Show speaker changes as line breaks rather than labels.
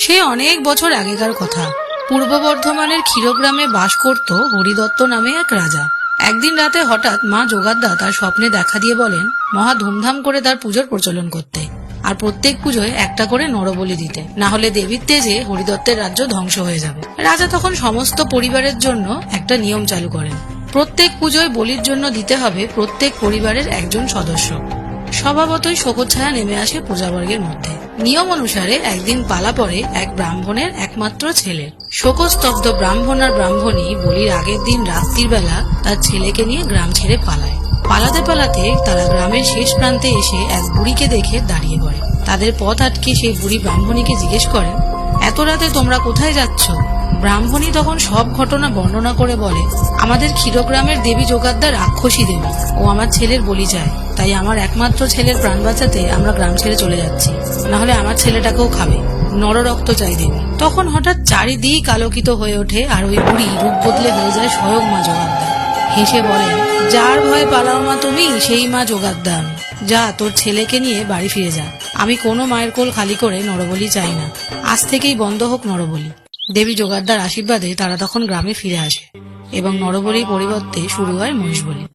সে অনেক বছর আগেকার কথা। পূর্ব বর্ধমানের ক্ষীরগ্রামে বাস করত হরিদত্ত নামে এক রাজা। একদিন রাতে হঠাৎ মা যোগাদ্দা তার স্বপ্নে দেখা দিয়ে বলেন মহা ধুমধাম করে তার পুজোর প্রচলন করতে, আর প্রত্যেক পুজোয় একটা করে নরবলি দিতে, না হলে দেবীর তেজে হরিদত্তের রাজ্য ধ্বংস হয়ে যাবে। রাজা তখন সমস্ত পরিবারের জন্য একটা নিয়ম চালু করেন। প্রত্যেক পুজোয় বলির জন্য দিতে হবে প্রত্যেক পরিবারের একজন সদস্য। স্বভাবতই শোকচ্ছায়া নেমে আসে প্রজাবর্গের মধ্যে। নিয়ম অনুসারে একদিন পালা পড়ে এক ব্রাহ্মণের একমাত্র ছেলে। শোকস্তব্ধ ব্রাহ্মণ আর ব্রাহ্মণী বলির আগের দিন রাত্রির বেলা তার ছেলেকে নিয়ে গ্রাম ছেড়ে পালায়। পালাতে পালাতে তারা গ্রামের শেষ প্রান্তে এসে এক বুড়িকে দেখে দাঁড়িয়ে পড়ে। তাদের পথ আটকে সেই বুড়ি ব্রাহ্মণীকে জিজ্ঞেস করেন, এত রাতে তোমরা কোথায় যাচ্ছ? ব্রাহ্মণী তখন সব ঘটনা বর্ণনা করে বলে, আমাদের ক্ষীরগ্রামের দেবী যোগাদ্দা রাক্ষসী দেবী, ও আমার ছেলের বলি চায়, তাই আমার একমাত্র ছেলের প্রাণ বাঁচাতে আমরা গ্রাম ছেড়ে চলে যাচ্ছি, না হলে আমার ছেলেটাকেও খাবে, নররক্ত চাই দেবী। তখন হঠাৎ চারিদিক আলোকিত হয়ে ওঠে আর ওই বুড়ি রূপ বদলে হয়ে যায় স্বয়ং মা যোগাদ্দা। হেসে বলেন, যার ভয়ে পালাও মা তুমি, সেই মা যোগাদ্দা আমি। যা, তোর ছেলেকে নিয়ে বাড়ি ফিরে যা। আমি কোনো মায়ের কোল খালি করে নরবলি চাই না। আজ থেকেই বন্ধ হোক নরবলি। দেবী যোগাদ্দার আশীর্বাদে তারা তখন গ্রামে ফিরে আসে এবং নরবলির পরিবর্তে শুরু হয় মহিষবলি।